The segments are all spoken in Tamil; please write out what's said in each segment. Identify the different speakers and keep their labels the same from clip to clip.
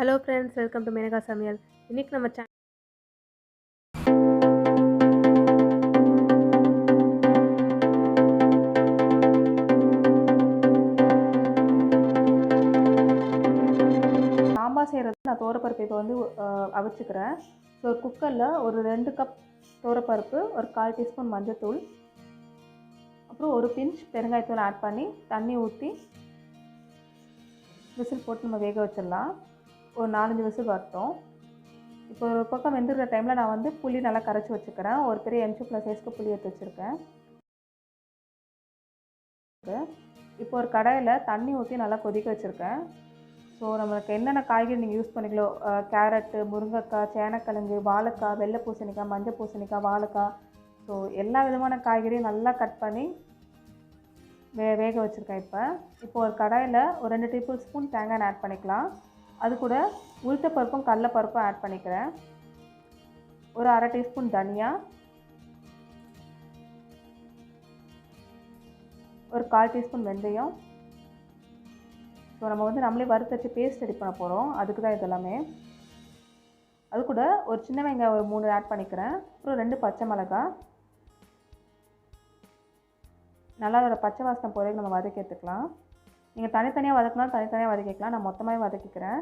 Speaker 1: Hello friends, welcome to Menaka Samayal. இன்றைக்கி நம்ம சாம்பார் செய்கிறது. நான் தோரப்பருப்பு இப்போ வந்து அவிச்சுக்கிறேன். ஸோ குக்கரில் ஒரு 2 கப் தோரப்பருப்பு, ஒரு 1/4 டீஸ்பூன் மஞ்சள்தூள், அப்புறம் ஒரு பிஞ்ச் பெருங்காயத்தூள் ஆட் பண்ணி தண்ணி ஊற்றி விசில் போட்டு நம்ம வேக வச்சிடலாம். ஒரு 4-5 விசில் வரட்டும். இப்போ ஒரு பக்கம் வெந்துடுற டைமில் நான் வந்து புளி நல்லா கரைச்சி வச்சுக்கிறேன். ஒரு பெரிய எம்சி+ சைஸ்க்கு புளி எடுத்து வச்சுருக்கேன். இப்போ ஒரு கடாயில் தண்ணி ஊற்றி நல்லா கொதிக்க வச்சுருக்கேன். ஸோ நம்மளுக்கு என்னென்ன காய்கறி நீங்கள் யூஸ் பண்ணிக்கலாம், கேரட்டு, முருங்கைக்காய், சேனக்கிழங்கு, வாழைக்காய், வெள்ளை பூசணிக்காய், மஞ்சள் பூசணிக்காய், வாழைக்காய், ஸோ எல்லா விதமான காய்கறியும் நல்லா கட் பண்ணி வேக வச்சுருக்கேன். இப்போ ஒரு கடாயில் ஒரு 2 டேபிள் ஸ்பூன் தேங்காய் ஆட் பண்ணிக்கலாம். அது கூட உளுத்தப்பருப்பும் கடலைப்பருப்பும் ஆட் பண்ணிக்கிறேன். ஒரு 1/2 டீஸ்பூன் தனியா, ஒரு 1/4 டீஸ்பூன் வெந்தயம். ஸோ நம்ம வந்து நம்மளே வறுத்தச்சு பேஸ்ட் ரெடி பண்ண போகிறோம், அதுக்கு தான் இதெல்லாமே. அது கூட ஒரு சின்ன வெங்காயம் ஒரு 3 ஆட் பண்ணிக்கிறேன். அப்புறம் 2 பச்சை மிளகாய். நல்லா அதோட பச்சை வாசனை போகிறதுக்கு நம்ம வதக்கி எடுத்துக்கலாம். நீங்கள் தனித்தனியாக வதக்கினா தனித்தனியாக வதக்கிக்கலாம். நான் மொத்தமாகவே வதக்கிக்கிறேன்.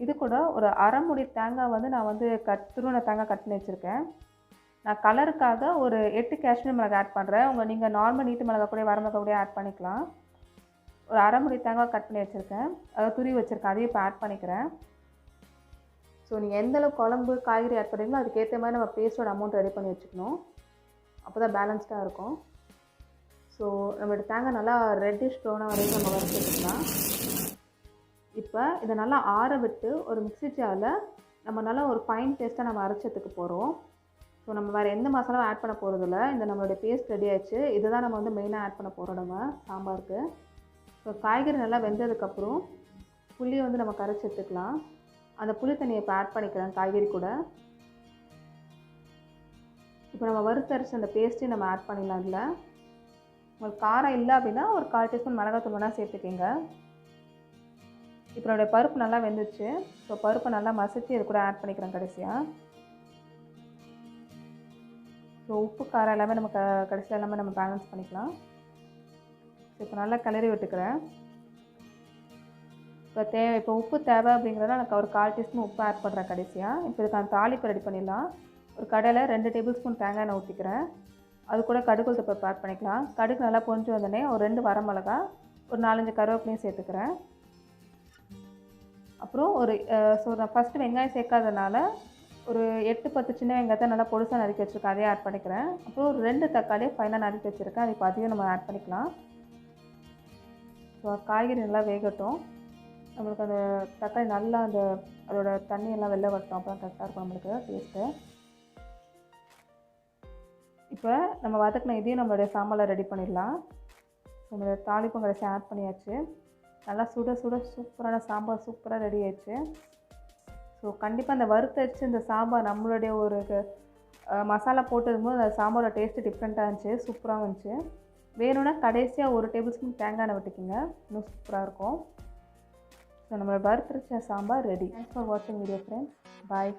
Speaker 1: இது கூட ஒரு 1/2 மூடி தேங்காய் வந்து நான் வந்து துருவின தேங்காய் கட் பண்ணி வச்சுருக்கேன். நான் கலருக்காக ஒரு 8 காஷ்மீர் மிளகாய் ஆட் பண்ணுறேன். நீங்கள் நார்மல் நீட்டு மிளகாய் கூட வரமிளகாய் கூட ஆட் பண்ணிக்கலாம். ஒரு 1/2 மூடி தேங்காய் கட் பண்ணி வச்சுருக்கேன், அதை துருவி வச்சுருக்கேன். அதையும் இப்போ ஆட் பண்ணிக்கிறேன். ஸோ நீங்கள் எந்தளவுக்கு குழம்பு காய்கறி ஆட் பண்ணுறீங்களோ அதுக்கேற்ற மாதிரி நம்ம பேஸ்ட்டோட அமௌண்ட் ரெடி பண்ணி வச்சுக்கணும். அப்போ தான் பேலன்ஸ்டாக இருக்கும். ஸோ நம்மளோட தேங்காய் நல்லா ரெட்டிஷ் ப்ரௌனாக வரைக்கும் நம்ம வறுத்து வச்சுக்கலாம். இப்போ இதை நல்லா ஆற விட்டு ஒரு மிக்ஸி ஜாரில் நம்ம நல்லா ஒரு ஃபைன் பேஸ்ட்டாக நம்ம அரைச்சதுக்கு போகிறோம். ஸோ நம்ம வேறு எந்த மசாலாவும் ஆட் பண்ண போகிறதில்ல. இந்த நம்மளுடைய பேஸ்ட் ரெடி ஆகிடுச்சு. இதை தான் நம்ம வந்து மெயினாக ஆட் பண்ண போகிறோம் நம்ம சாம்பாருக்கு. ஸோ காய்கறி நல்லா வெந்ததுக்கப்புறம் புளியை வந்து நம்ம கரைச்சி எடுத்துக்கலாம். அந்த புளி தண்ணியை இப்போ ஆட் பண்ணிக்கிறேன் காய்கறி கூட. இப்போ நம்ம வறுத்தரைச்சி அந்த பேஸ்ட்டையும் நம்ம ஆட் பண்ணிடலாம். இதில் உங்களுக்கு காரம் இல்லை அப்படின்னா ஒரு 1/4 டீஸ்பூன் மிளகாத்தூள் வேணால் சேர்த்துக்கிங்க. இப்போ என்னுடைய பருப்பு நல்லா வெந்துச்சு. ஸோ பருப்பை நல்லா மசிச்சு இது கூட ஆட் பண்ணிக்கிறேன் கடைசியாக. ஸோ உப்பு காரம் எல்லாமே நம்ம கடைசியாக எல்லாமே நம்ம பேலன்ஸ் பண்ணிக்கலாம். ஸோ இப்போ நல்லா கிளறி விட்டுக்கிறேன். இப்போ உப்பு தேவை அப்படிங்கிறத நான் ஒரு 1/4 டீஸ்பூன் உப்பு ஆட் பண்ணுறேன் கடைசியாக. இப்போ இதுக்கான தாளிப்பு ரெடி பண்ணிடலாம். ஒரு கடையில் 2 டேபிள் ஸ்பூன் தேங்காய் எண்ணெய் ஊற்றிக்கிறேன். அது கூட கடுகு உளுத்தப்பருப்பு ஆட் பண்ணிக்கலாம். கடுகு நல்லா பொரிஞ்சு வந்தோடனே ஒரு 2 வரமிளகா, ஒரு 4-5 கருவேப்பிலையும் சேர்த்துக்கிறேன். அப்புறம் ஸோ நான் ஃபஸ்ட்டு வெங்காயம் சேர்க்காதனால ஒரு 8-10 சின்ன வெங்காயத்தை நல்லா பொடுசாக நறுக்கி வச்சுருக்கேன், அதையும் ஆட் பண்ணிக்கிறேன். அப்புறம் ஒரு 2 தக்காளியை ஃபைனாக நறுக்கி வச்சுருக்கேன், அது இப்போ அதையும் நம்ம ஆட் பண்ணிக்கலாம். ஸோ காய்கறி நல்லா வேகட்டும். நம்மளுக்கு அந்த தக்காளி நல்லா அதோட தண்ணியெல்லாம் வெளில வரட்டும், அப்புறம் கரெக்டாக இருக்கும் நம்மளுக்கு டேஸ்ட்டு. இப்போ நம்ம வதக்கின இதையும் நம்மளுடைய சாம்பாரில் ரெடி பண்ணிடலாம். நம்மளோட தாளிப்பும் கடைசி ஆட் பண்ணியாச்சு. நல்லா சுட சுட சூப்பரான சாம்பார் சூப்பராக ரெடி ஆயிடுச்சு. ஸோ கண்டிப்பாக அந்த வறுத்தரிச்சு இந்த சாம்பார் நம்மளுடைய ஒரு மசாலா போட்டதும்போது அந்த சாம்பாரோட டேஸ்ட்டு டிஃப்ரெண்ட்டாக இருந்துச்சு, சூப்பராக இருந்துச்சு. வேணும்னா கடைசியாக ஒரு டேபிள் ஸ்பூன் தேங்காய் எண்ணெய் விட்டுக்கிங்க, இன்னும் சூப்பராக இருக்கும். ஸோ நம்மளோட வறுத்தரிச்ச சாம்பார் ரெடி. தேங்க்ஸ் ஃபார் வாட்சிங் வீடியோ ஃப்ரெண்ட்ஸ். பாய்.